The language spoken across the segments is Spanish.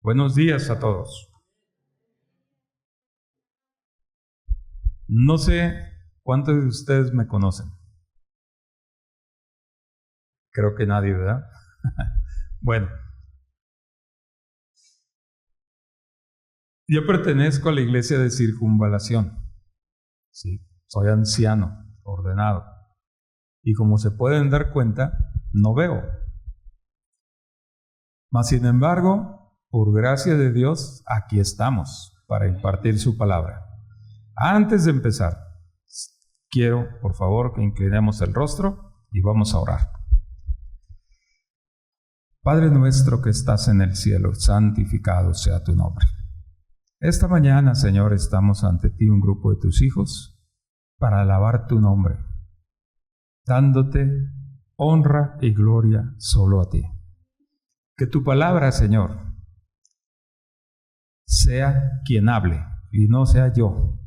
Buenos días a todos. No sé cuántos de ustedes me conocen. Creo que nadie, ¿verdad? Bueno, yo pertenezco a la iglesia de Circunvalación. Sí, soy anciano, ordenado. Y como se pueden dar cuenta, no veo. Mas sin embargo, por gracia de Dios, aquí estamos para impartir su palabra. Antes de empezar, quiero, por favor, que inclinemos el rostro y vamos a orar. Padre nuestro que estás en el cielo, santificado sea tu nombre. Esta mañana, Señor, estamos ante ti, un grupo de tus hijos, para alabar tu nombre, dándote honra y gloria solo a ti. Que tu palabra, Señor, sea quien hable y no sea yo.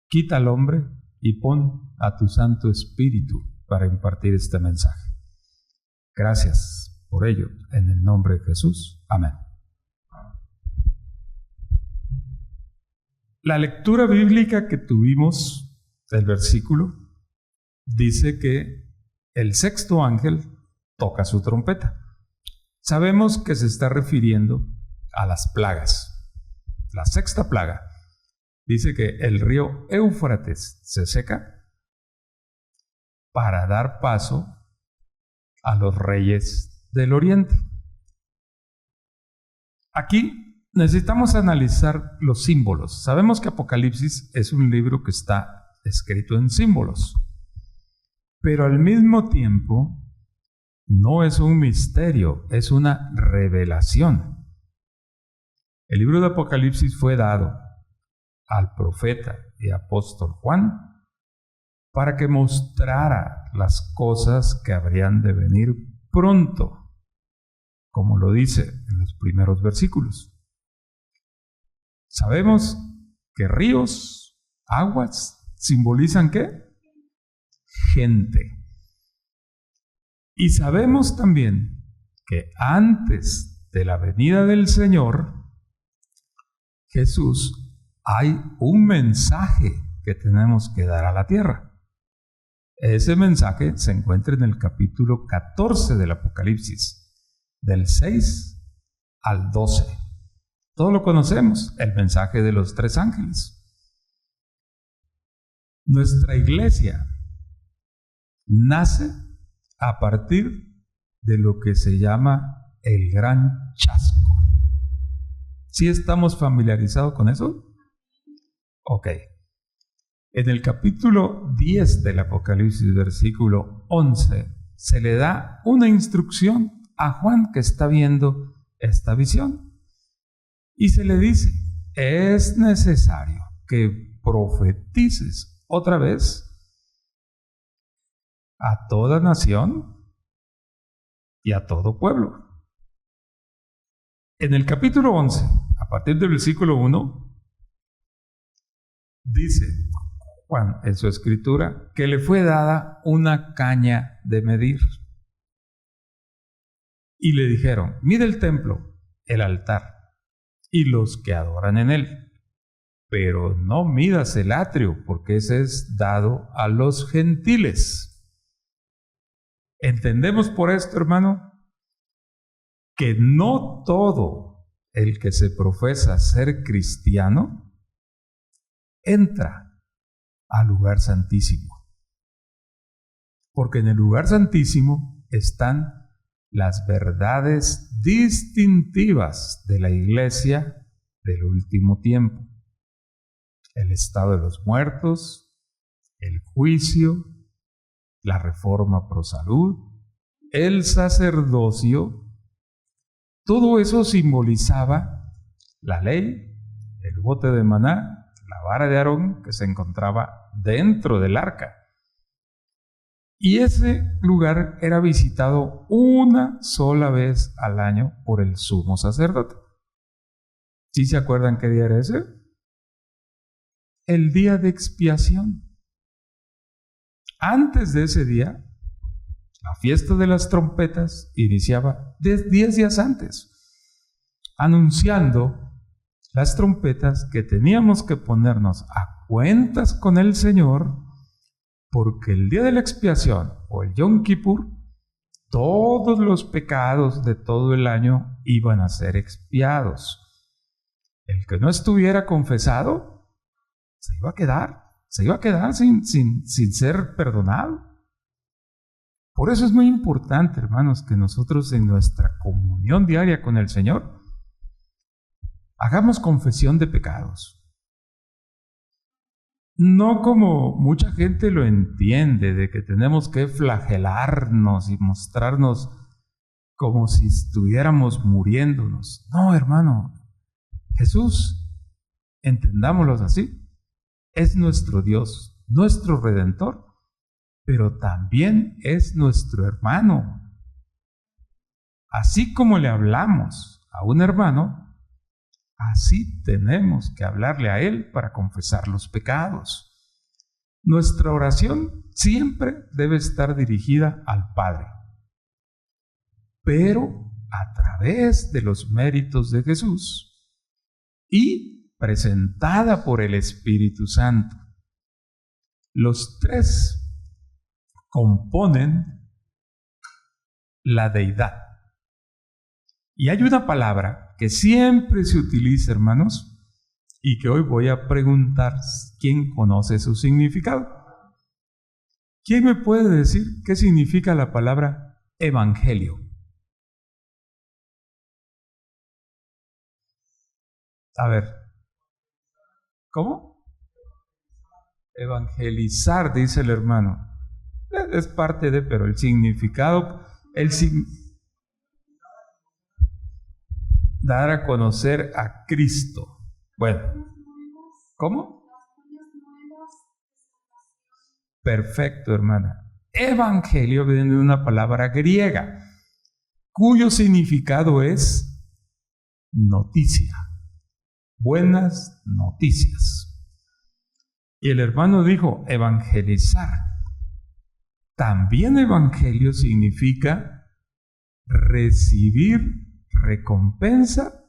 Quita al hombre y pon a tu Santo Espíritu para impartir este mensaje. Gracias por ello, en el nombre de Jesús. Amén. La lectura bíblica que tuvimos del versículo dice que el sexto ángel toca su trompeta. Sabemos que se está refiriendo a las plagas. La sexta plaga dice que el río Éufrates se seca para dar paso a los reyes del oriente. Aquí necesitamos analizar los símbolos. Sabemos que Apocalipsis es un libro que está escrito en símbolos, pero al mismo tiempo no es un misterio, es una revelación. El libro de Apocalipsis fue dado al profeta y apóstol Juan para que mostrara las cosas que habrían de venir pronto, como lo dice en los primeros versículos. Sabemos que ríos, aguas, simbolizan ¿qué? Gente. Y sabemos también que antes de la venida del Señor, Jesús, hay un mensaje que tenemos que dar a la tierra. Ese mensaje se encuentra en el capítulo 14 del Apocalipsis, del 6 al 12. Todos lo conocemos, el mensaje de los tres ángeles. Nuestra iglesia nace a partir de lo que se llama el gran chasco. ¿Sí estamos familiarizados con eso? Ok. En el capítulo 10 del Apocalipsis, versículo 11, se le da una instrucción a Juan que está viendo esta visión. Y se le dice, es necesario que profetices otra vez a toda nación y a todo pueblo. En el capítulo 11, a partir del versículo 1, dice Juan en su escritura que le fue dada una caña de medir. Y le dijeron, mide el templo, el altar y los que adoran en él, pero no midas el atrio, porque ese es dado a los gentiles. ¿Entendemos por esto, hermano? Que no todo el que se profesa ser cristiano entra al lugar santísimo. Porque en el lugar santísimo están las verdades distintivas de la iglesia del último tiempo. El estado de los muertos, el juicio, la reforma pro salud, el sacerdocio. Todo eso simbolizaba la ley, el bote de maná, la vara de Aarón que se encontraba dentro del arca. Y ese lugar era visitado una sola vez al año por el sumo sacerdote. ¿Sí se acuerdan qué día era ese? El día de expiación. Antes de ese día, la fiesta de las trompetas iniciaba 10 días antes. anunciando las trompetas que teníamos que ponernos a cuentas con el Señor, porque el día de la expiación o el Yom Kippur, todos los pecados de todo el año iban a ser expiados. El que no estuviera confesado se iba a quedar sin ser perdonado. Por eso es muy importante, hermanos, que nosotros en nuestra comunión diaria con el Señor hagamos confesión de pecados. No como mucha gente lo entiende, de que tenemos que flagelarnos y mostrarnos como si estuviéramos muriéndonos. No, hermano, Jesús, entendámoslo así, es nuestro Dios, nuestro Redentor, pero también es nuestro hermano. Así como le hablamos a un hermano, así tenemos que hablarle a Él para confesar los pecados. Nuestra oración siempre debe estar dirigida al Padre, pero a través de los méritos de Jesús y presentada por el Espíritu Santo. Los tres componen la deidad. Y hay una palabra que siempre se utiliza, hermanos, y que hoy voy a preguntar quién conoce su significado. ¿Quién me puede decir qué significa la palabra evangelio? A ver, ¿cómo? Evangelizar, dice el hermano. Es parte de, pero el significado, dar a conocer a Cristo. Bueno, ¿cómo? Perfecto, hermana. Evangelio viene de una palabra griega, cuyo significado es noticia, buenas noticias. Y el hermano dijo evangelizar. También evangelio significa recibir recompensa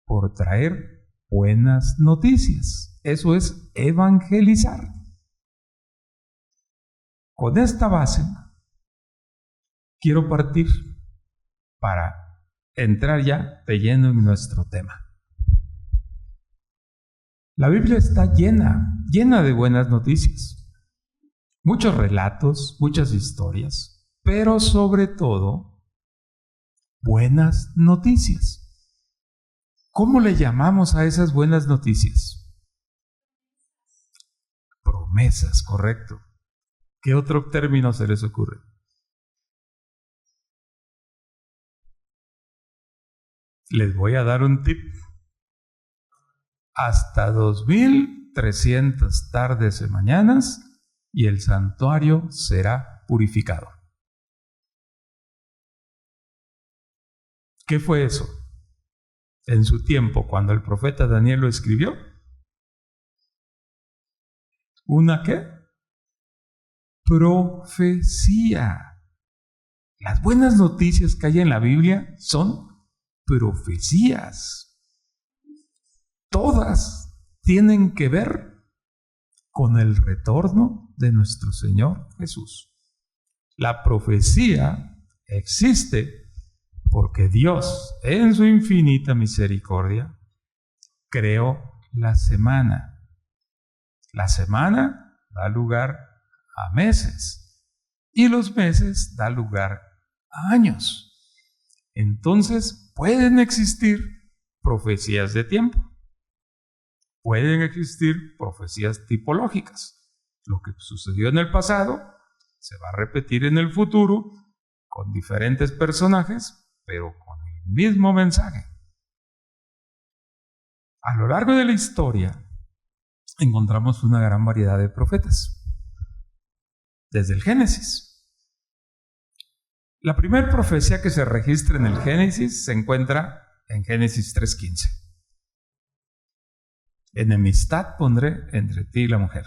por traer buenas noticias. Eso es evangelizar. Con esta base quiero partir para entrar ya de lleno en nuestro tema. La Biblia está llena de buenas noticias. Muchos relatos, muchas historias, pero sobre todo, buenas noticias. ¿Cómo le llamamos a esas buenas noticias? Promesas, correcto. ¿Qué otro término se les ocurre? Les voy a dar un tip. Hasta 2300 tardes y mañanas y el santuario será purificado. ¿Qué fue eso? En su tiempo, cuando el profeta Daniel lo escribió, ¿una qué? Profecía. Las buenas noticias que hay en la Biblia son profecías. Todas tienen que ver con el retorno de nuestro Señor Jesús. La profecía existe porque Dios, en su infinita misericordia, creó la semana. La semana da lugar a meses y los meses da lugar a años. Entonces pueden existir profecías de tiempo. Pueden existir profecías tipológicas. Lo que sucedió en el pasado se va a repetir en el futuro con diferentes personajes, pero con el mismo mensaje. A lo largo de la historia encontramos una gran variedad de profetas. Desde el Génesis. La primera profecía que se registra en el Génesis se encuentra en Génesis 3:15. Enemistad pondré entre ti y la mujer,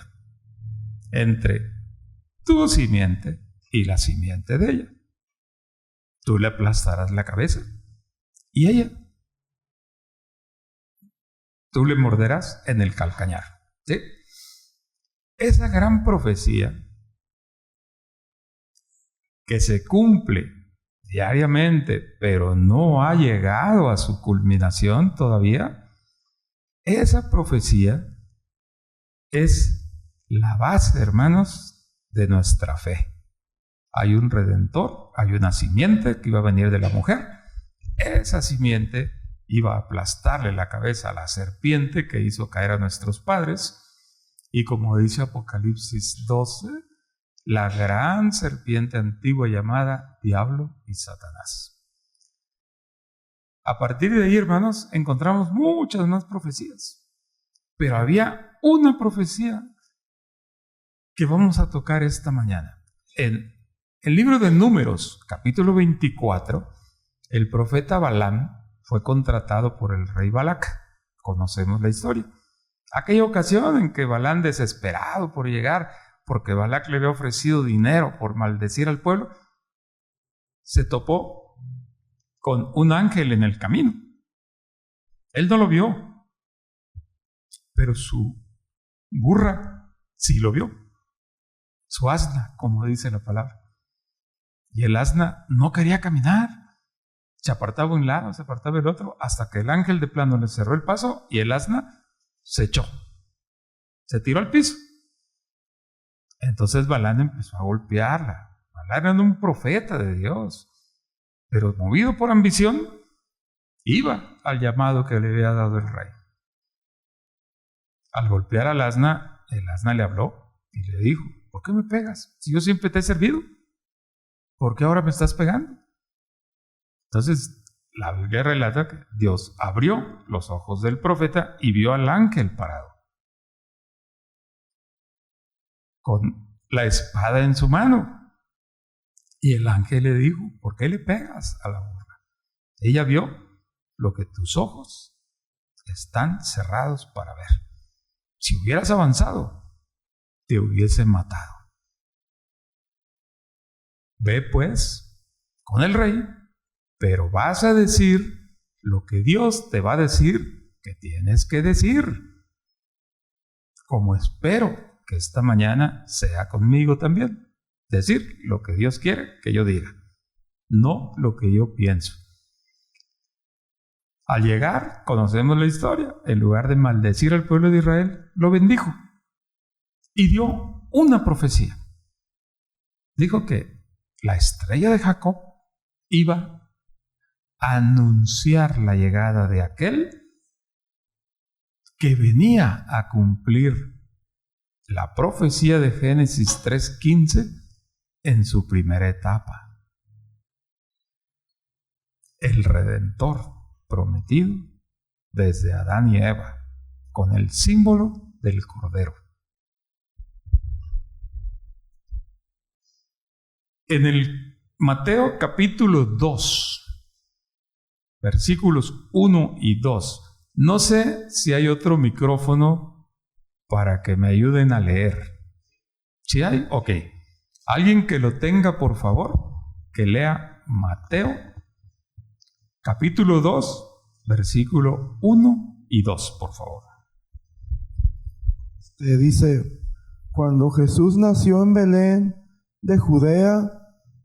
entre tu simiente y la simiente de ella. Tú le aplastarás la cabeza y ella tú le morderás en el calcañar. ¿Sí? Esa gran profecía que se cumple diariamente, pero no ha llegado a su culminación todavía, esa profecía es la base, hermanos, de nuestra fe. Hay un redentor, hay una simiente que iba a venir de la mujer. Esa simiente iba a aplastarle la cabeza a la serpiente que hizo caer a nuestros padres. Y como dice Apocalipsis 12, la gran serpiente antigua llamada Diablo y Satanás. A partir de ahí, hermanos, encontramos muchas más profecías. Pero había una profecía que vamos a tocar esta mañana. En el libro de Números, capítulo 24, el profeta Balaam fue contratado por el rey Balac. Conocemos la historia. Aquella ocasión en que Balaam, desesperado por llegar, porque Balac le había ofrecido dinero por maldecir al pueblo, se topó con un ángel en el camino. Él no lo vio, pero su burra sí lo vio. Su asna, como dice la palabra. Y el asna no quería caminar. Se apartaba un lado, se apartaba el otro, hasta que el ángel de plano le cerró el paso y el asna se echó. Se tiró al piso. Entonces Balaam empezó a golpearla. Balaam era un profeta de Dios, pero movido por ambición, iba al llamado que le había dado el rey. Al golpear al asna, el asna le habló y le dijo: ¿por qué me pegas? Si yo siempre te he servido, ¿por qué ahora me estás pegando? Entonces la Biblia relata que Dios abrió los ojos del profeta y vio al ángel parado con la espada en su mano. Y el ángel le dijo: ¿por qué le pegas a la burra? Ella vio lo que tus ojos están cerrados para ver. Si hubieras avanzado, te hubiese matado. Ve pues con el rey, pero vas a decir lo que Dios te va a decir que tienes que decir. Como espero que esta mañana sea conmigo también. Decir lo que Dios quiere que yo diga, no lo que yo pienso. Al llegar, conocemos la historia. En lugar de maldecir al pueblo de Israel, lo bendijo y dio una profecía. Dijo que la estrella de Jacob iba a anunciar la llegada de aquel que venía a cumplir la profecía de Génesis 3:15 en su primera etapa. El Redentor prometido desde Adán y Eva, con el símbolo del Cordero. En el Mateo capítulo 2, versículos 1 y 2. No sé si hay otro micrófono para que me ayuden a leer. ¿Sí hay? Ok. Alguien que lo tenga, por favor, que lea Mateo capítulo 2, versículo 1 y 2, por favor. Dice: cuando Jesús nació en Belén de Judea,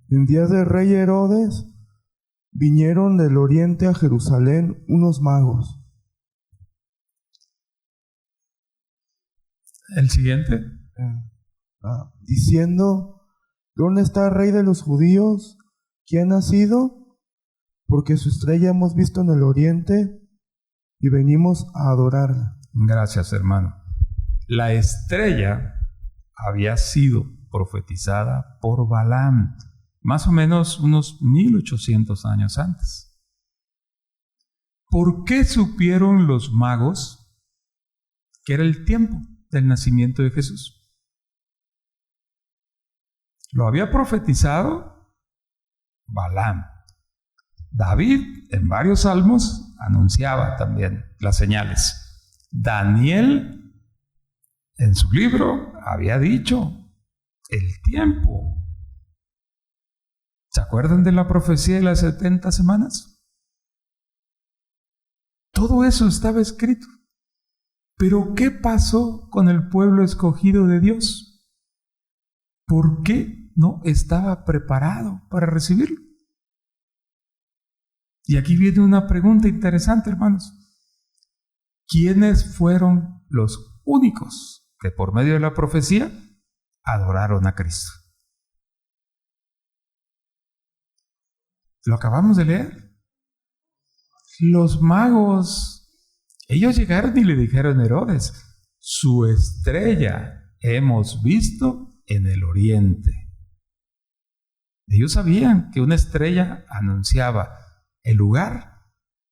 en días del rey Herodes, vinieron del oriente a Jerusalén unos magos. El siguiente. Diciendo: ¿dónde está el rey de los judíos? ¿Quién ha nacido? Porque su estrella hemos visto en el oriente y venimos a adorarla. Gracias, hermano. La estrella había sido profetizada por Balaam, más o menos unos 1800 años antes. ¿Por qué supieron los magos que era el tiempo del nacimiento de Jesús? Lo había profetizado Balaam. David, en varios salmos, anunciaba también las señales. Daniel, en su libro, había dicho el tiempo. ¿Se acuerdan de la profecía de las 70 semanas? Todo eso estaba escrito. Pero ¿qué pasó con el pueblo escogido de Dios? ¿Por qué no estaba preparado para recibirlo? Y aquí viene una pregunta interesante, hermanos. ¿Quiénes fueron los únicos que por medio de la profecía adoraron a Cristo? ¿Lo acabamos de leer? Los magos. Ellos llegaron y le dijeron a Herodes: su estrella hemos visto en el oriente. Ellos sabían que una estrella anunciaba el lugar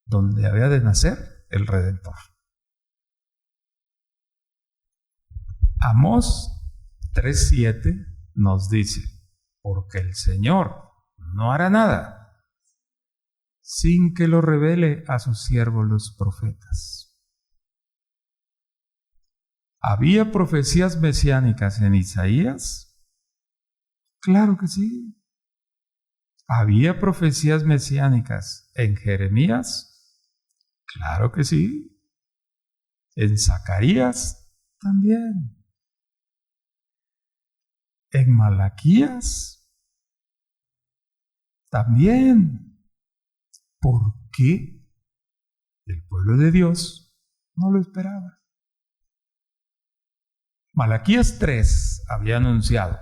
donde había de nacer el Redentor. Amós 3:7 nos dice: porque el Señor no hará nada sin que lo revele a sus siervos los profetas. ¿Había profecías mesiánicas en Isaías? Claro que sí. ¿Había profecías mesiánicas en Jeremías? Claro que sí. ¿En Zacarías? También. ¿En Malaquías? También. ¿Por qué el pueblo de Dios no lo esperaba? Malaquías 3 había anunciado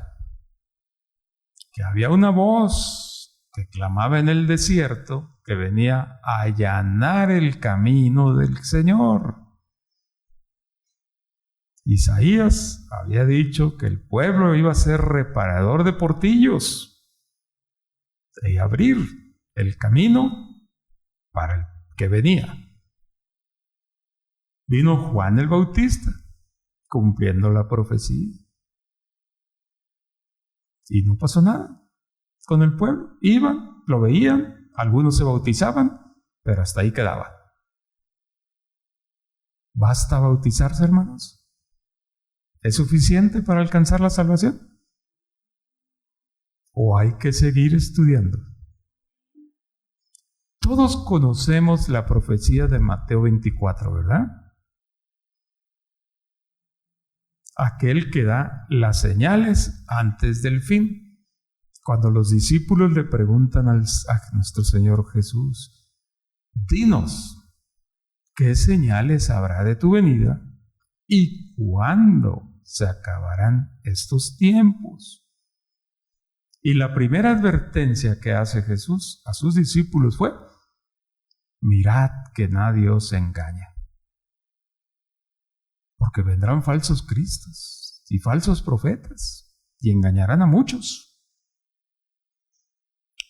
que había una voz que clamaba en el desierto que venía a allanar el camino del Señor. Isaías había dicho que el pueblo iba a ser reparador de portillos y abrir el camino para el que venía. Vino Juan el Bautista cumpliendo la profecía. Y no pasó nada con el pueblo. Iban, lo veían, algunos se bautizaban, pero hasta ahí quedaba. ¿Basta bautizarse, hermanos? ¿Es suficiente para alcanzar la salvación? ¿O hay que seguir estudiando? Todos conocemos la profecía de Mateo 24, ¿verdad? Aquel que da las señales antes del fin. Cuando los discípulos le preguntan a nuestro Señor Jesús: dinos, ¿qué señales habrá de tu venida? ¿Y cuándo se acabarán estos tiempos? Y la primera advertencia que hace Jesús a sus discípulos fue: mirad que nadie os engaña, porque vendrán falsos cristos y falsos profetas y engañarán a muchos.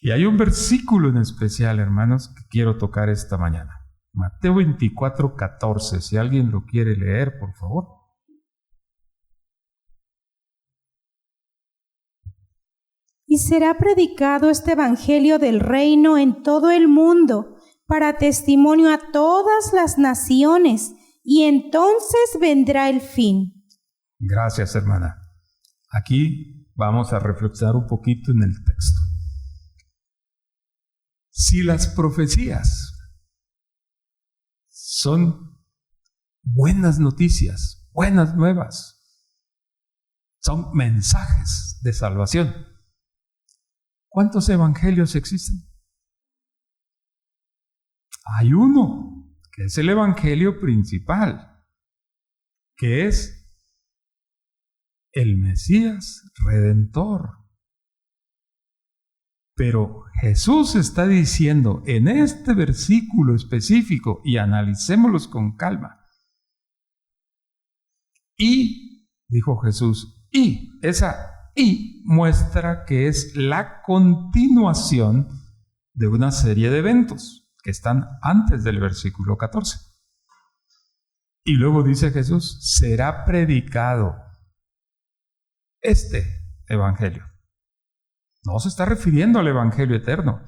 Y hay un versículo en especial, hermanos, que quiero tocar esta mañana. Mateo 24:14, si alguien lo quiere leer, por favor. Y será predicado este evangelio del reino en todo el mundo, para testimonio a todas las naciones, y entonces vendrá el fin. Gracias, hermana. Aquí vamos a reflexionar un poquito en el texto. Si las profecías son buenas noticias, buenas nuevas, son mensajes de salvación, ¿cuántos evangelios existen? Hay uno, que es el evangelio principal, que es el Mesías Redentor. Pero Jesús está diciendo en este versículo específico, y analicémoslos con calma. Y, dijo Jesús, y esa y muestra que es la continuación de una serie de eventos que están antes del versículo 14. Y luego dice Jesús: será predicado este evangelio. No se está refiriendo al evangelio eterno.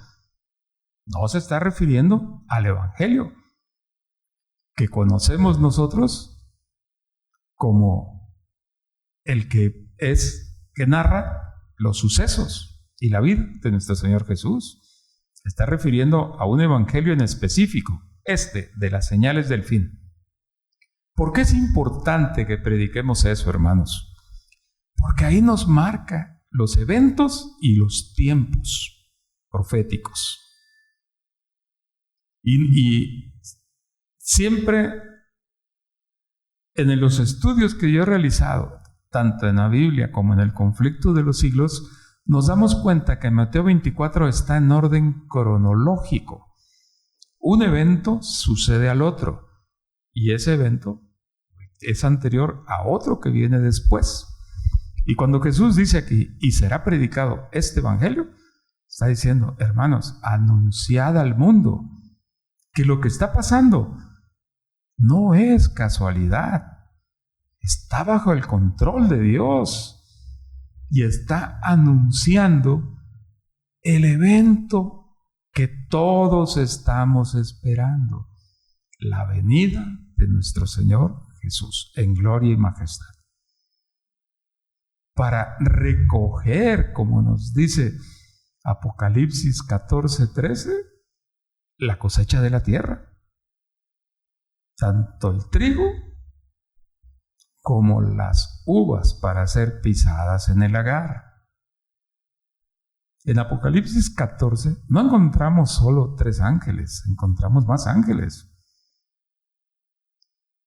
No se está refiriendo al evangelio que conocemos nosotros como el que narra los sucesos y la vida de nuestro Señor Jesús. Se está refiriendo a un evangelio en específico, de las señales del fin. ¿Por qué es importante que prediquemos eso, hermanos? Porque ahí nos marca los eventos y los tiempos proféticos. Y siempre en los estudios que yo he realizado, tanto en la Biblia como en el conflicto de los siglos, nos damos cuenta que Mateo 24 está en orden cronológico. Un evento sucede al otro, y ese evento es anterior a otro que viene después. Y cuando Jesús dice aquí, y será predicado este evangelio, está diciendo, hermanos, anunciad al mundo que lo que está pasando no es casualidad, está bajo el control de Dios y está anunciando el evento que todos estamos esperando, la venida de nuestro Señor Jesús en gloria y majestad, para recoger, como nos dice Apocalipsis 14:13, la cosecha de la tierra, tanto el trigo como las uvas para ser pisadas en el lagar. En Apocalipsis 14 no encontramos solo 3 ángeles, encontramos más ángeles.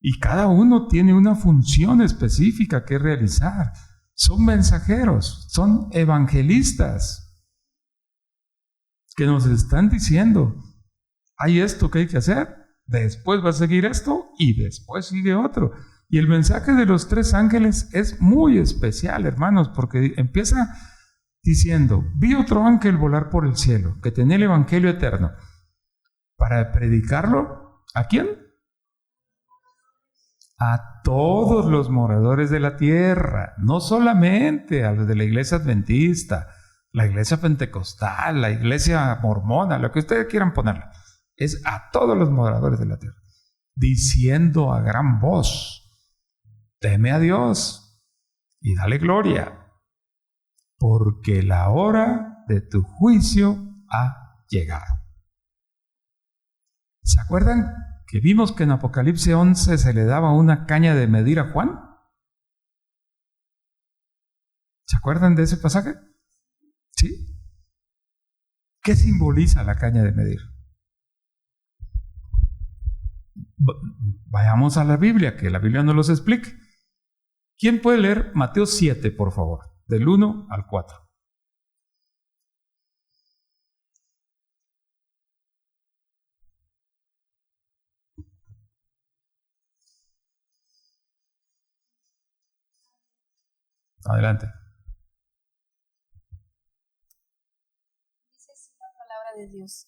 Y cada uno tiene una función específica que realizar. Son mensajeros, son evangelistas que nos están diciendo, hay esto que hay que hacer, después va a seguir esto y después sigue otro. Y el mensaje de los 3 ángeles es muy especial, hermanos, porque empieza diciendo, vi otro ángel volar por el cielo, que tenía el evangelio eterno, para predicarlo, ¿a quién? A todos los moradores de la tierra, no solamente a los de la iglesia adventista, la iglesia pentecostal, la iglesia mormona, lo que ustedes quieran ponerle, es a todos los moradores de la tierra, diciendo a gran voz, teme a Dios y dale gloria, porque la hora de tu juicio ha llegado. ¿Se acuerdan que vimos que en Apocalipsis 11 se le daba una caña de medir a Juan? ¿Se acuerdan de ese pasaje? ¿Sí? ¿Qué simboliza la caña de medir? Vayamos a la Biblia, que la Biblia nos los explique. ¿Quién puede leer Mateo 7, por favor? Del 1 al 4. Adelante. Dice así la palabra de Dios.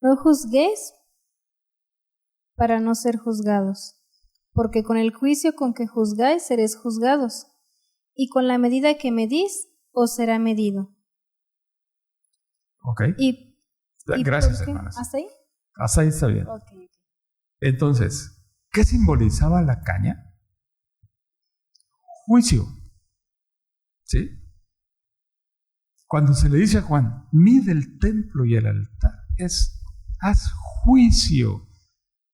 No juzguéis para no ser juzgados, porque con el juicio con que juzgáis seréis juzgados, y con la medida que medís os será medido. Ok. ¿Y gracias, por qué? hermanas. ¿Hasta ahí? Hasta ahí está bien. Okay. Entonces, ¿qué simbolizaba la caña? Juicio. ¿Sí? Cuando se le dice a Juan, mide el templo y el altar, haz juicio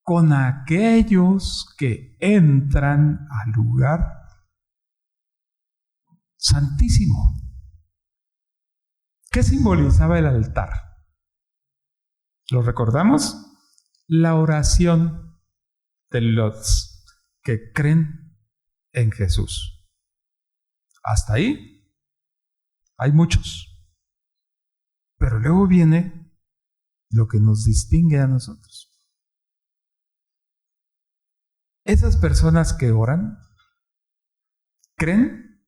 con aquellos que entran al lugar santísimo. ¿Qué simbolizaba el altar? ¿Lo recordamos? La oración de los que creen en Jesús. Hasta ahí hay muchos. Pero luego viene lo que nos distingue a nosotros. Esas personas que oran creen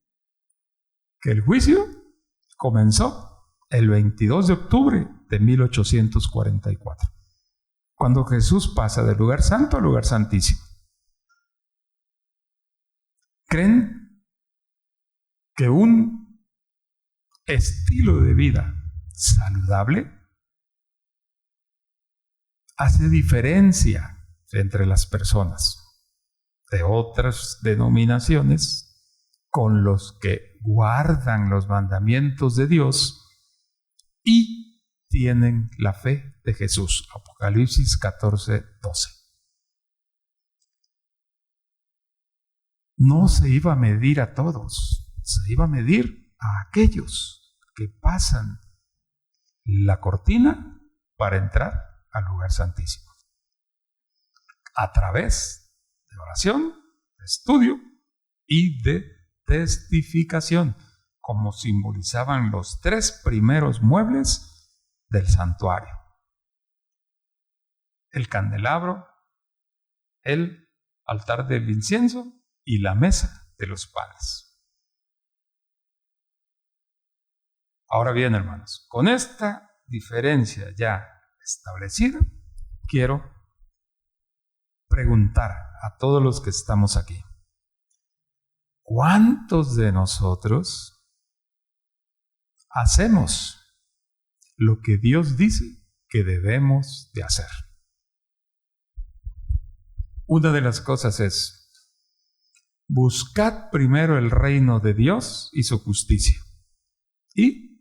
que el juicio comenzó el 22 de octubre de 1844, cuando Jesús pasa del lugar santo al lugar santísimo. Creen que un estilo de vida saludable hace diferencia entre las personas de otras denominaciones con los que guardan los mandamientos de Dios y tienen la fe de Jesús. Apocalipsis 14:12. no se iba a medir a todos, se iba a medir a aquellos que pasan la cortina para entrar al lugar santísimo. A través de oración, de estudio y de testificación, como simbolizaban los 3 primeros muebles del santuario: el candelabro, el altar del incienso y la mesa de los panes. Ahora bien, hermanos, con esta diferencia ya establecida, quiero preguntar a todos los que estamos aquí: ¿cuántos de nosotros hacemos lo que Dios dice que debemos de hacer? Una de las cosas es: buscad primero el reino de Dios y su justicia, y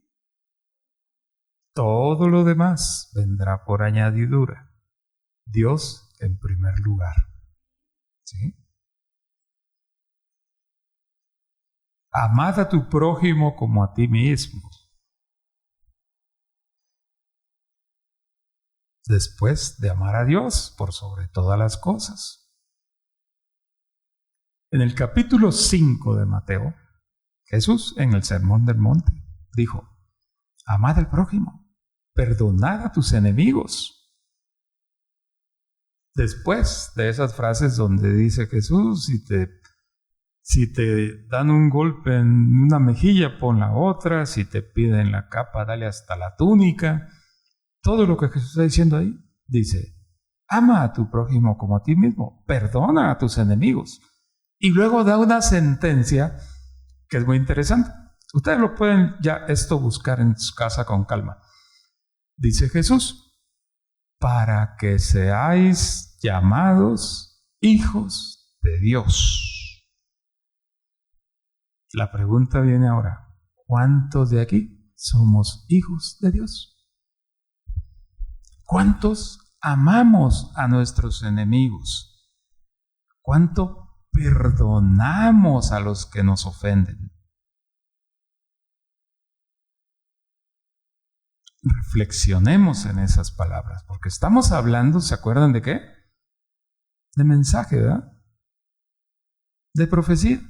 todo lo demás vendrá por añadidura. Dios en primer lugar. ¿Sí? Amad a tu prójimo como a ti mismo. Después de amar a Dios por sobre todas las cosas. En el capítulo 5 de Mateo, Jesús en el Sermón del Monte dijo: amad al prójimo, perdonad a tus enemigos. Después de esas frases donde dice Jesús: si te dan un golpe en una mejilla, pon la otra; si te piden la capa, dale hasta la túnica. Todo lo que Jesús está diciendo ahí, dice: ama a tu prójimo como a ti mismo, perdona a tus enemigos. Y luego da una sentencia que es muy interesante. Ustedes lo pueden ya esto buscar en su casa con calma. Dice Jesús: para que seáis llamados hijos de Dios. La pregunta viene ahora: ¿cuántos de aquí somos hijos de Dios? ¿Cuántos amamos a nuestros enemigos? ¿Cuánto perdonamos a los que nos ofenden? Reflexionemos en esas palabras, porque estamos hablando, ¿se acuerdan de qué? De mensaje, ¿verdad? De profecía.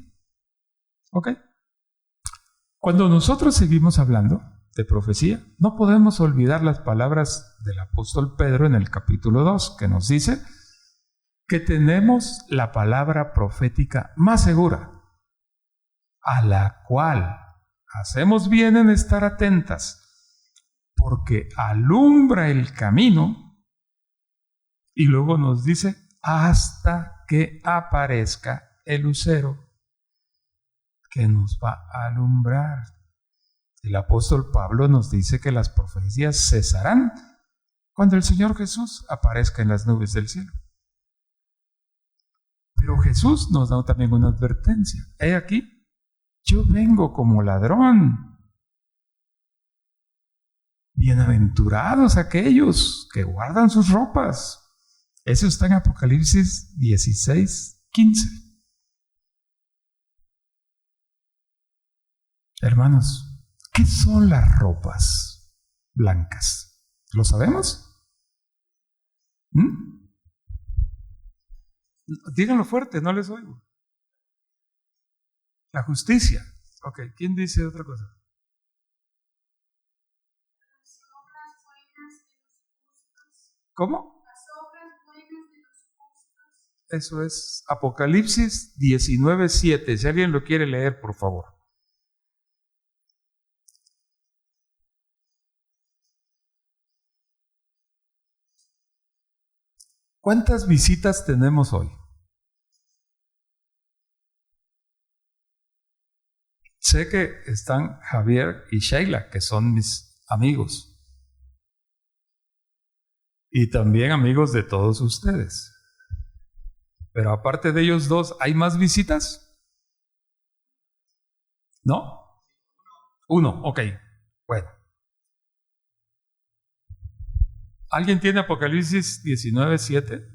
¿Ok? Cuando nosotros seguimos hablando de profecía, no podemos olvidar las palabras del apóstol Pedro en el capítulo 2, que nos dice que tenemos la palabra profética más segura, a la cual hacemos bien en estar atentas, porque alumbra el camino, y luego nos dice: hasta que aparezca el lucero que nos va a alumbrar. El apóstol Pablo nos dice que las profecías cesarán cuando el Señor Jesús aparezca en las nubes del cielo. Pero Jesús nos da también una advertencia: he aquí, yo vengo como ladrón. Bienaventurados aquellos que guardan sus ropas. Eso está en Apocalipsis 16:15. Hermanos, ¿qué son las ropas blancas? ¿Lo sabemos? Díganlo fuerte, no les oigo. La justicia. Ok, ¿quién dice otra cosa? ¿Cómo? Eso es Apocalipsis 19:7. Si alguien lo quiere leer, por favor. ¿Cuántas visitas tenemos hoy? Sé que están Javier y Sheila, que son mis amigos. Y también amigos de todos ustedes. Pero aparte de ellos dos, ¿hay más visitas? ¿No? 1, ok. Bueno. ¿Alguien tiene Apocalipsis 19:7?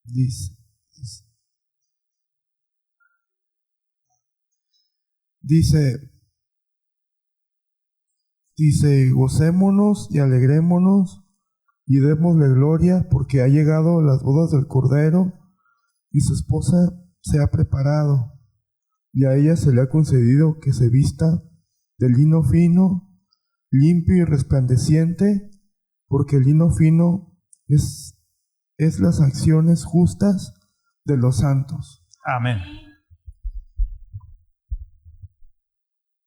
Dice, Dice, gocémonos y alegrémonos y démosle gloria porque ha llegado las bodas del Cordero y su esposa se ha preparado y a ella se le ha concedido que se vista de lino fino, limpio y resplandeciente, porque el lino fino es las acciones justas de los santos. Amén.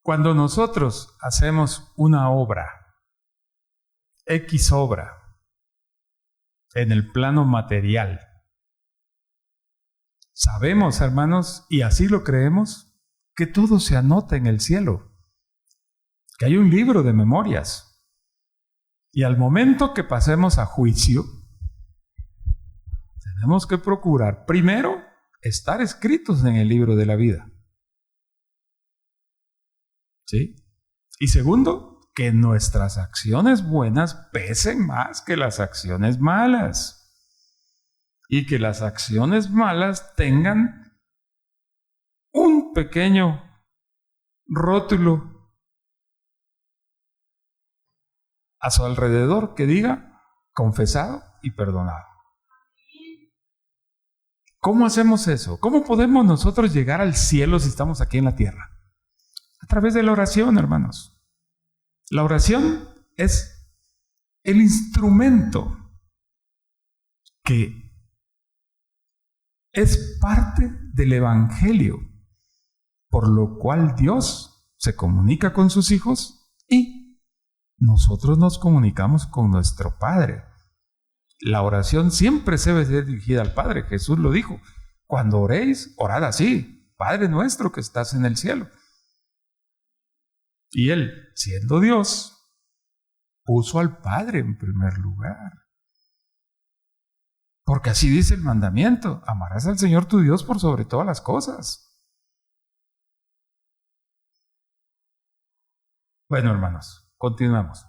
Cuando nosotros hacemos una obra, X obra, en el plano material, sabemos, hermanos, y así lo creemos, que todo se anota en el cielo, que hay un libro de memorias. Y al momento que pasemos a juicio, tenemos que procurar, primero, estar escritos en el libro de la vida. ¿Sí? Y segundo, que nuestras acciones buenas pesen más que las acciones malas. Y que las acciones malas tengan un pequeño rótulo a su alrededor que diga confesado y perdonado. ¿Cómo hacemos eso? ¿Cómo podemos nosotros llegar al cielo si estamos aquí en la tierra? A través de la oración, hermanos. La oración es el instrumento que es parte del Evangelio, por lo cual Dios se comunica con sus hijos y nosotros nos comunicamos con nuestro Padre. La oración siempre se debe ser dirigida al Padre. Jesús lo dijo: cuando oréis, orad así: Padre nuestro que estás en el cielo. Y Él, siendo Dios, puso al Padre en primer lugar. Porque así dice el mandamiento: amarás al Señor tu Dios por sobre todas las cosas. Bueno, hermanos, continuamos.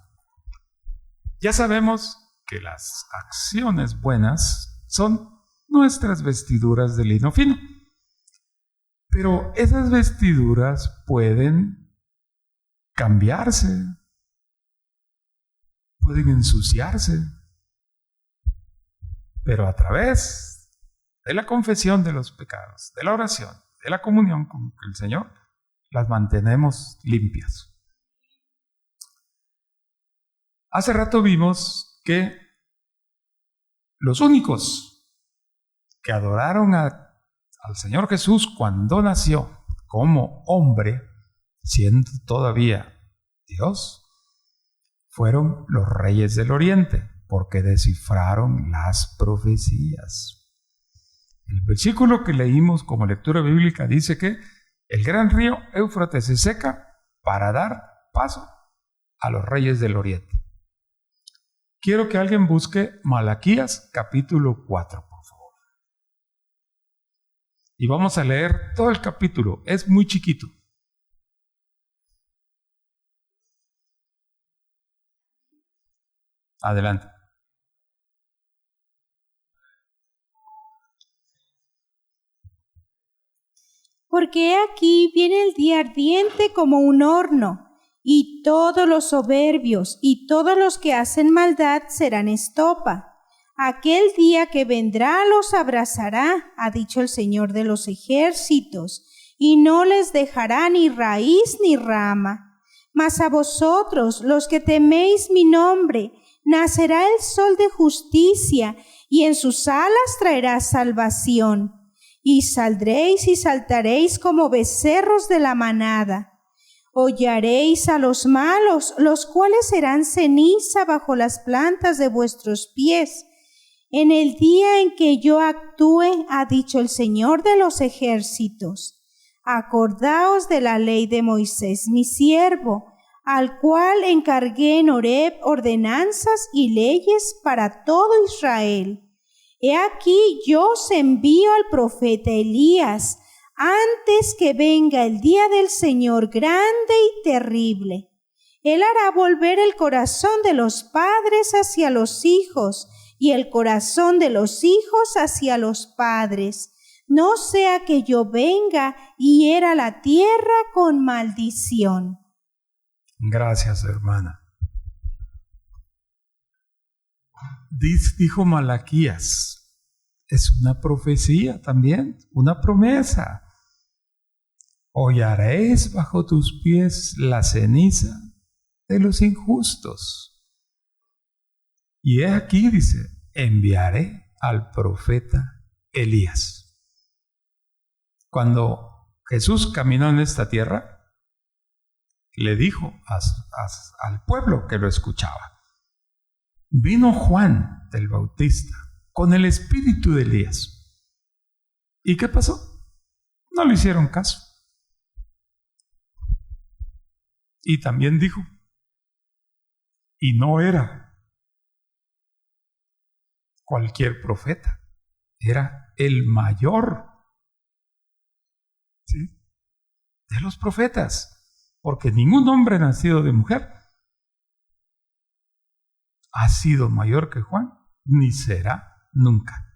Ya sabemos que las acciones buenas son nuestras vestiduras de lino fino. Pero esas vestiduras pueden cambiarse, pueden ensuciarse, pero a través de la confesión de los pecados, de la oración, de la comunión con el Señor, las mantenemos limpias. Hace rato vimos que los únicos que adoraron al Señor Jesús cuando nació como hombre, siendo todavía Dios, fueron los reyes del Oriente, porque descifraron las profecías. El versículo que leímos como lectura bíblica dice que el gran río Éufrates se seca para dar paso a los reyes del Oriente. Quiero que alguien busque Malaquías capítulo 4, por favor. Y vamos a leer todo el capítulo, es muy chiquito. Adelante. Porque aquí viene el día ardiente como un horno, y todos los soberbios y todos los que hacen maldad serán estopa. Aquel día que vendrá los abrazará, ha dicho el Señor de los ejércitos, y no les dejará ni raíz ni rama. Mas a vosotros, los que teméis mi nombre, nacerá el sol de justicia, y en sus alas traerá salvación. Y saldréis y saltaréis como becerros de la manada. Hollaréis a los malos, los cuales serán ceniza bajo las plantas de vuestros pies. En el día en que yo actúe, ha dicho el Señor de los ejércitos. Acordaos de la ley de Moisés, mi siervo, al cual encargué en Horeb ordenanzas y leyes para todo Israel. He aquí yo os envío al profeta Elías, antes que venga el día del Señor grande y terrible. Él hará volver el corazón de los padres hacia los hijos, y el corazón de los hijos hacia los padres, no sea que yo venga y hiera la tierra con maldición. Gracias, hermana. Dijo Malaquías, es una profecía también, una promesa. Hollaréis bajo tus pies la ceniza de los injustos. Y he aquí, dice, enviaré al profeta Elías. Cuando Jesús caminó en esta tierra, le dijo al pueblo que lo escuchaba, vino Juan del Bautista con el espíritu de Elías. ¿Y qué pasó? No le hicieron caso. Y también dijo, y no era cualquier profeta, era el mayor, ¿sí?, de los profetas, porque ningún hombre nacido de mujer ha sido mayor que Juan, ni será nunca.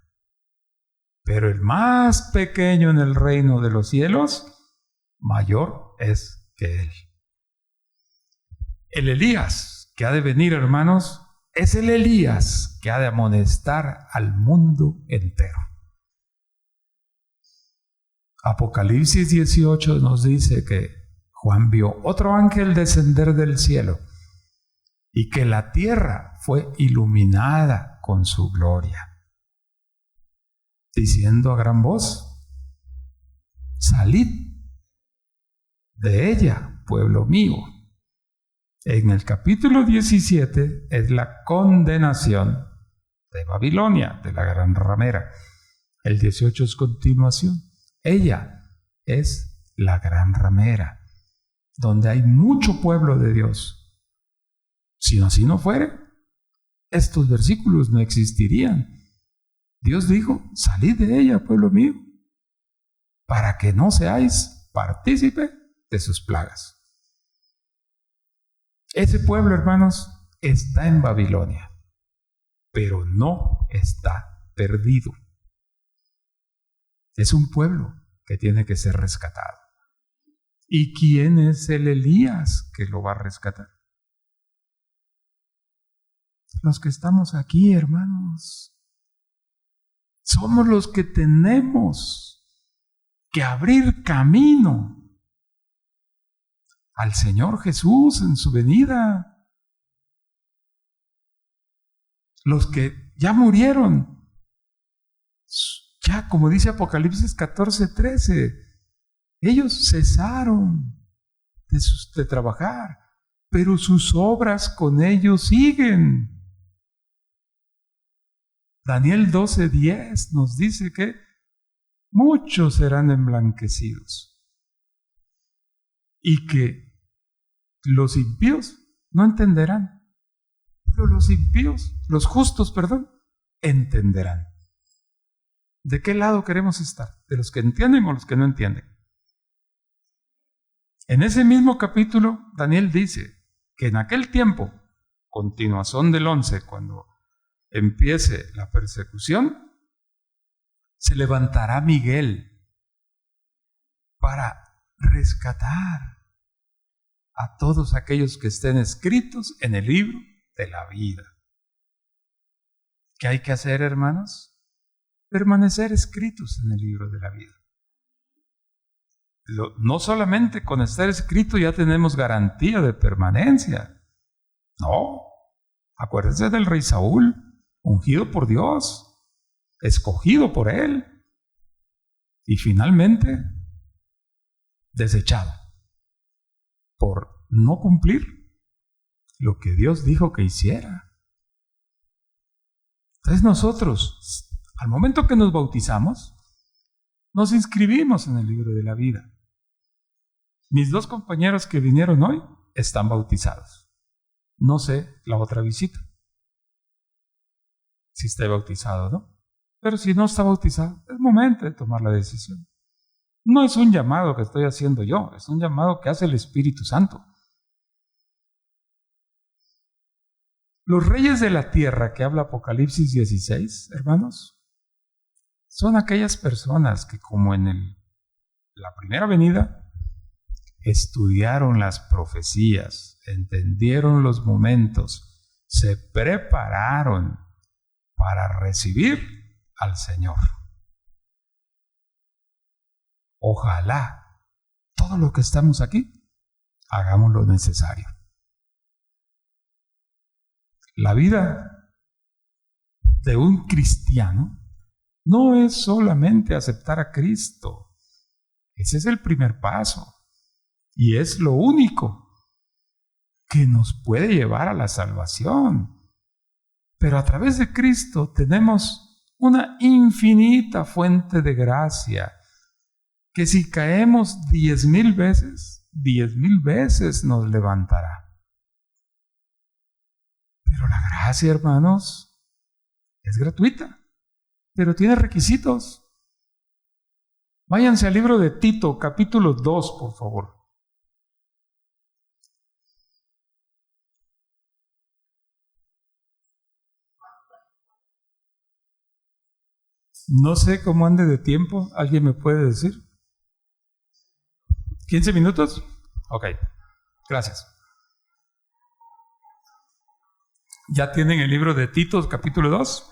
Pero el más pequeño en el reino de los cielos, mayor es que él. El Elías que ha de venir, hermanos, es el Elías que ha de amonestar al mundo entero. Apocalipsis 18 nos dice que Juan vio otro ángel descender del cielo y que la tierra fue iluminada con su gloria, diciendo a gran voz, salid de ella, pueblo mío. En el capítulo 17 es la condenación de Babilonia, de la gran ramera. El 18 es continuación. Ella es la gran ramera, donde hay mucho pueblo de Dios. Si así no fuera, estos versículos no existirían. Dios dijo, salid de ella, pueblo mío, para que no seáis partícipe de sus plagas. Ese pueblo, hermanos, está en Babilonia, pero no está perdido. Es un pueblo que tiene que ser rescatado. ¿Y quién es el Elías que lo va a rescatar? Los que estamos aquí, hermanos, somos los que tenemos que abrir camino al Señor Jesús en su venida. Los que ya murieron, ya como dice Apocalipsis 14:13, ellos cesaron de trabajar, pero sus obras con ellos siguen. Daniel 12:10 nos dice que muchos serán emblanquecidos y que los impíos no entenderán, pero los justos, entenderán. ¿De qué lado queremos estar? ¿De los que entienden o los que no entienden? En ese mismo capítulo, Daniel dice que en aquel tiempo, continuación del 11, cuando empiece la persecución, se levantará Miguel para rescatar a todos aquellos que estén escritos en el libro de la vida. ¿Qué hay que hacer, hermanos? Permanecer escritos en el libro de la vida. No solamente con estar escrito ya tenemos garantía de permanencia. No. Acuérdense del rey Saúl, ungido por Dios, escogido por él, y finalmente desechado por no cumplir lo que Dios dijo que hiciera. Entonces nosotros, al momento que nos bautizamos, nos inscribimos en el libro de la vida. Mis dos compañeros que vinieron hoy están bautizados. No sé la otra visita, si está bautizado o no. Pero si no está bautizado, es momento de tomar la decisión. No es un llamado que estoy haciendo yo, es un llamado que hace el Espíritu Santo. Los reyes de la tierra que habla Apocalipsis 16, hermanos, son aquellas personas que, como en la primera venida, estudiaron las profecías, entendieron los momentos, se prepararon para recibir al Señor. Ojalá todo lo que estamos aquí hagamos lo necesario. La vida de un cristiano no es solamente aceptar a Cristo. Ese es el primer paso y es lo único que nos puede llevar a la salvación. Pero a través de Cristo tenemos una infinita fuente de gracia que si caemos 10,000 veces, 10,000 veces nos levantará. Pero la gracia, hermanos, es gratuita, pero tiene requisitos. Váyanse al libro de Tito, capítulo 2, por favor. No sé cómo ande de tiempo, ¿alguien me puede decir? ¿15 minutos? Ok, gracias. ¿Ya tienen el libro de Tito, capítulo 2?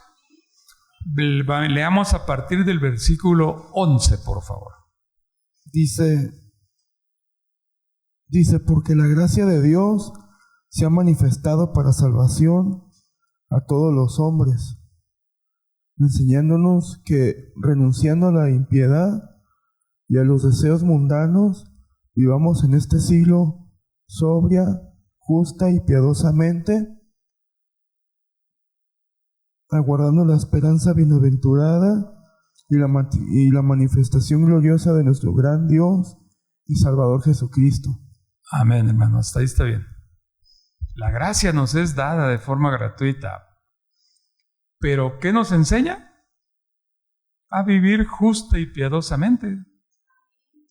Leamos a partir del versículo 11, por favor. Dice, porque la gracia de Dios se ha manifestado para salvación a todos los hombres, enseñándonos que, renunciando a la impiedad y a los deseos mundanos, vivamos en este siglo sobria, justa y piadosamente, aguardando la esperanza bienaventurada y la manifestación gloriosa de nuestro gran Dios y Salvador Jesucristo. Amén, hermano, hasta ahí está bien. La gracia nos es dada de forma gratuita. ¿Pero qué nos enseña? A vivir justa y piadosamente,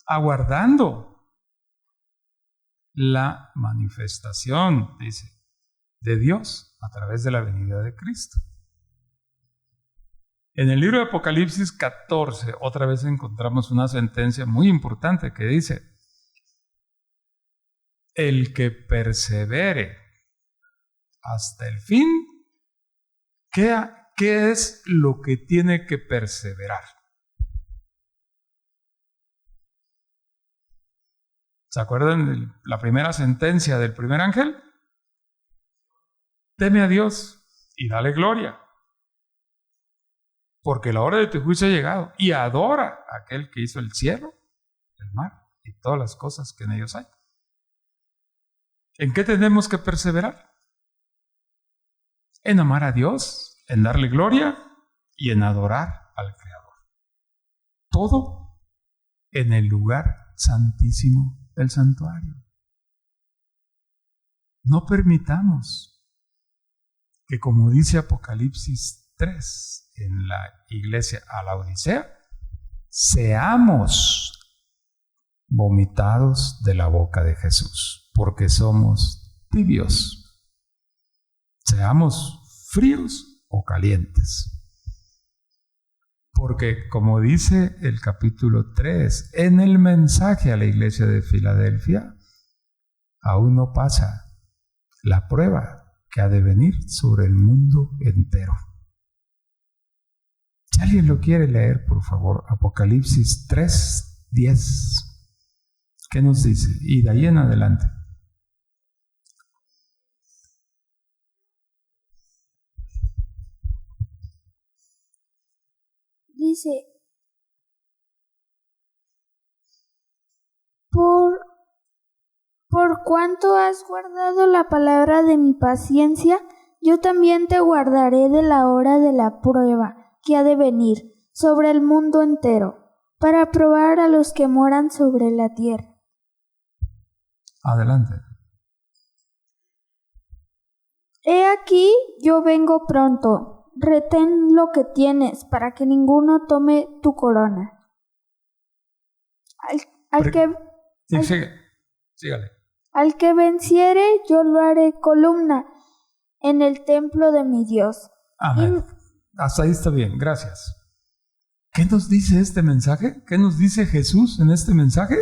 aguardando la manifestación, dice, de Dios a través de la venida de Cristo. En el libro de Apocalipsis 14, otra vez encontramos una sentencia muy importante que dice: el que persevere hasta el fin, ¿qué es lo que tiene que perseverar? ¿Se acuerdan de la primera sentencia del primer ángel? Teme a Dios y dale gloria, porque la hora de tu juicio ha llegado, y adora a aquel que hizo el cielo, el mar y todas las cosas que en ellos hay. ¿En qué tenemos que perseverar? En amar a Dios, en darle gloria y en adorar al Creador. Todo en el lugar santísimo del santuario. No permitamos que, como dice Apocalipsis 3 en la iglesia a la Odisea, seamos vomitados de la boca de Jesús, porque somos tibios. Seamos fríos o calientes. Porque, como dice el capítulo 3 en el mensaje a la iglesia de Filadelfia, aún no pasa la prueba que ha de venir sobre el mundo entero. Si alguien lo quiere leer, por favor, Apocalipsis 3:10. ¿Qué nos dice? Y de ahí en adelante. Dice, por cuanto has guardado la palabra de mi paciencia, yo también te guardaré de la hora de la prueba que ha de venir sobre el mundo entero, para probar a los que moran sobre la tierra. Adelante. He aquí, yo vengo pronto. Retén lo que tienes, para que ninguno tome tu corona. Sígale. Al que venciere, yo lo haré columna en el templo de mi Dios. Amén. Hasta ahí está bien, gracias. ¿Qué nos dice este mensaje? ¿Qué nos dice Jesús en este mensaje?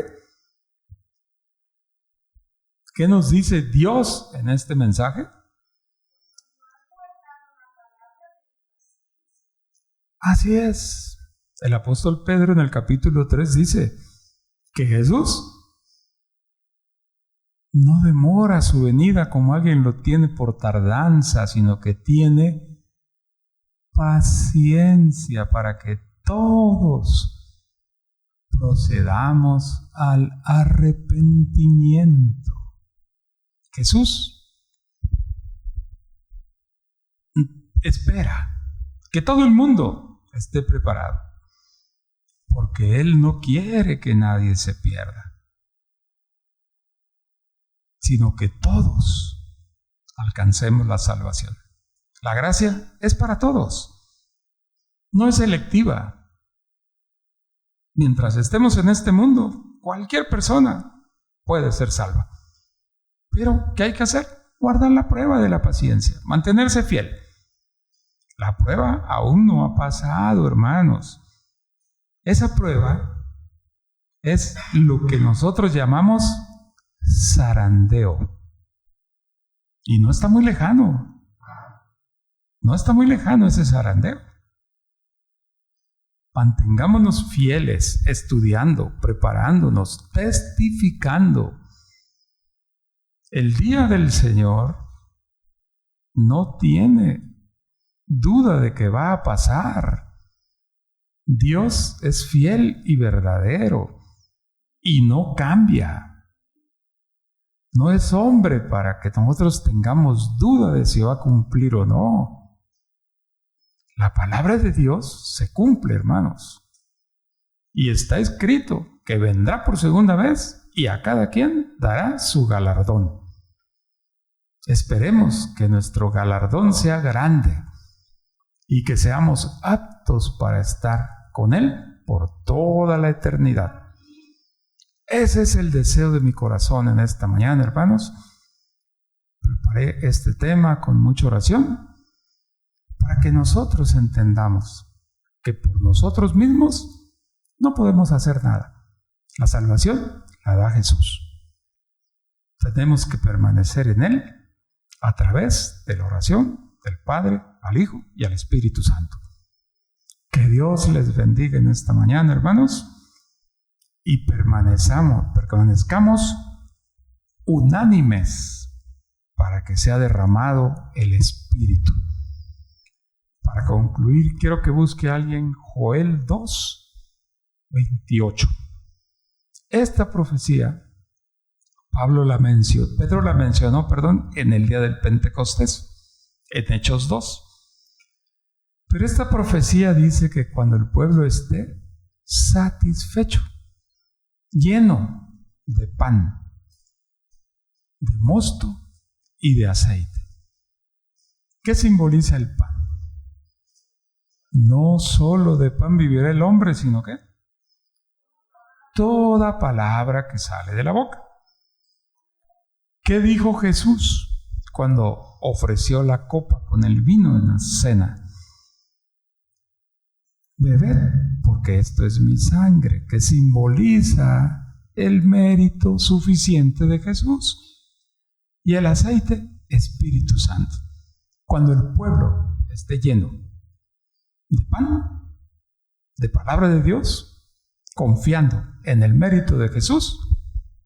¿Qué nos dice Dios en este mensaje? Así es. El apóstol Pedro en el capítulo 3 dice que Jesús no demora su venida como alguien lo tiene por tardanza, sino que tiene paciencia para que todos procedamos al arrepentimiento. Jesús espera que todo el mundo esté preparado, porque Él no quiere que nadie se pierda, sino que todos alcancemos la salvación. La gracia es para todos, no es selectiva. Mientras estemos en este mundo, cualquier persona puede ser salva. Pero, ¿qué hay que hacer? Guardar la prueba de la paciencia, mantenerse fiel. La prueba aún no ha pasado, hermanos. Esa prueba es lo que nosotros llamamos zarandeo. Y no está muy lejano. No está muy lejano ese zarandeo. Mantengámonos fieles, estudiando, preparándonos, testificando. El día del Señor no tiene duda de que va a pasar. Dios es fiel y verdadero y no cambia. No es hombre para que nosotros tengamos duda de si va a cumplir o no. La palabra de Dios se cumple, hermanos. Y está escrito que vendrá por segunda vez y a cada quien dará su galardón. Esperemos que nuestro galardón sea grande y que seamos aptos para estar con Él por toda la eternidad. Ese es el deseo de mi corazón en esta mañana, hermanos. Preparé este tema con mucha oración para que nosotros entendamos que por nosotros mismos no podemos hacer nada. La salvación la da Jesús. Tenemos que permanecer en Él a través de la oración del Padre, al Hijo y al Espíritu Santo. Que Dios les bendiga en esta mañana, hermanos, y permanezcamos unánimes para que sea derramado el Espíritu. Para concluir, quiero que busque a alguien Joel 2:28. Esta profecía Pedro la mencionó, en el día del Pentecostés, en Hechos 2. Pero esta profecía dice que cuando el pueblo esté satisfecho, lleno de pan, de mosto y de aceite. ¿Qué simboliza el pan? No solo de pan vivirá el hombre, sino que toda palabra que sale de la boca. ¿Qué dijo Jesús cuando ofreció la copa con el vino en la cena? Bebed, porque esto es mi sangre, que simboliza el mérito suficiente de Jesús. Y el aceite, Espíritu Santo. Cuando el pueblo esté lleno de pan, de palabra de Dios, confiando en el mérito de Jesús,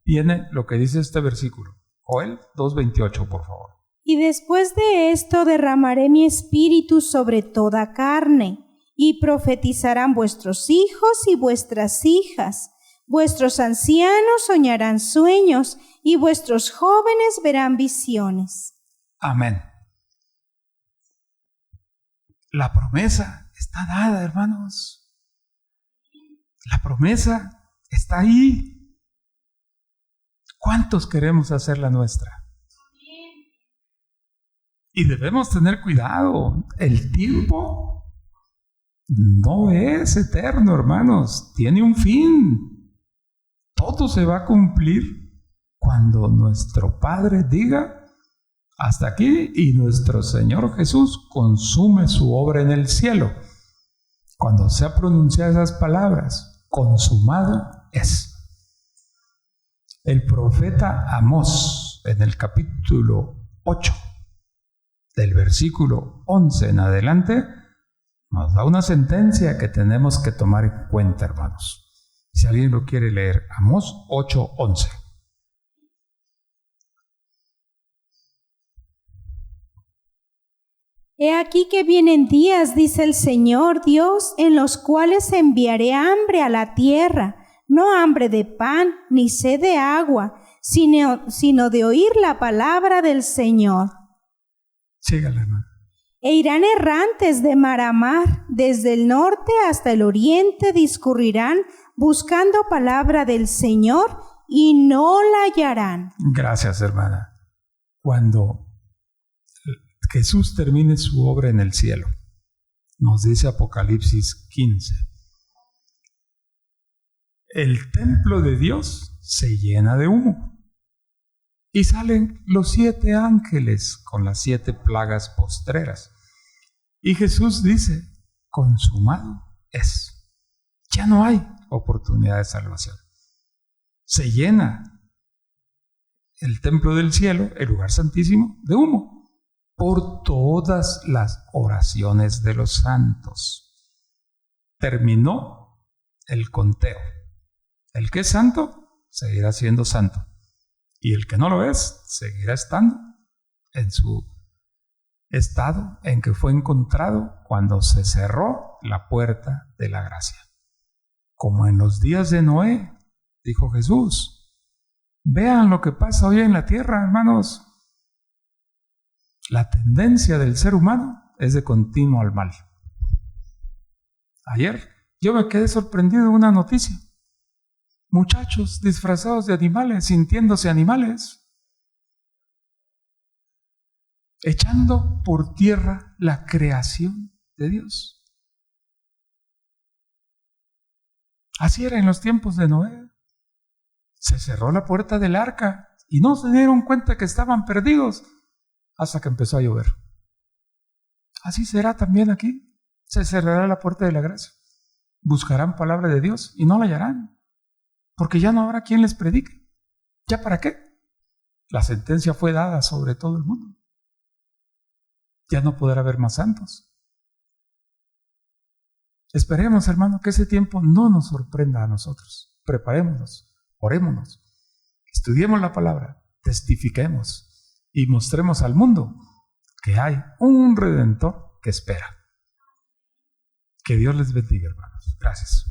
viene lo que dice este versículo. Joel 2:28, por favor. Y después de esto derramaré mi espíritu sobre toda carne, y profetizarán vuestros hijos y vuestras hijas. Vuestros ancianos soñarán sueños, y vuestros jóvenes verán visiones. Amén. La promesa está dada, hermanos. La promesa está ahí. ¿Cuántos queremos hacer la nuestra? Y debemos tener cuidado. El tiempo no es eterno, hermanos. Tiene un fin. Todo se va a cumplir cuando nuestro Padre diga hasta aquí y nuestro Señor Jesús consume su obra en el cielo. Cuando se ha pronunciado esas palabras, consumado es. El profeta Amós, en el capítulo 8, del versículo 11 en adelante, nos da una sentencia que tenemos que tomar en cuenta, hermanos. Si alguien lo quiere leer, Amós 8:11. He aquí que vienen días, dice el Señor Dios, en los cuales enviaré hambre a la tierra, no hambre de pan ni sed de agua, sino de oír la palabra del Señor. Sígale, hermano. E irán errantes de mar a mar, desde el norte hasta el oriente discurrirán, buscando palabra del Señor, y no la hallarán. Gracias, hermana. Cuando Jesús termine su obra en el cielo, nos dice Apocalipsis 15, el templo de Dios se llena de humo y salen los 7 ángeles con las 7 plagas postreras. Y Jesús dice, consumado es. Ya no hay oportunidad de salvación. Se llena el templo del cielo, el lugar santísimo, de humo por todas las oraciones de los santos. Terminó el conteo. El que es santo, seguirá siendo santo. Y el que no lo es, seguirá estando en su estado en que fue encontrado cuando se cerró la puerta de la gracia. Como en los días de Noé, dijo Jesús. Vean lo que pasa hoy en la tierra, hermanos. La tendencia del ser humano es de continuo al mal. Ayer yo me quedé sorprendido de una noticia. Muchachos disfrazados de animales, sintiéndose animales, echando por tierra la creación de Dios. Así era en los tiempos de Noé. Se cerró la puerta del arca y no se dieron cuenta que estaban perdidos hasta que empezó a llover. Así será también aquí. Se cerrará la puerta de la gracia. Buscarán palabra de Dios y no la hallarán, porque ya no habrá quien les predique. ¿Ya para qué? La sentencia fue dada sobre todo el mundo. Ya no podrá haber más santos. Esperemos, hermano, que ese tiempo no nos sorprenda a nosotros. Preparémonos, orémonos, estudiemos la palabra, testifiquemos y mostremos al mundo que hay un Redentor que espera. Que Dios les bendiga, hermanos. Gracias.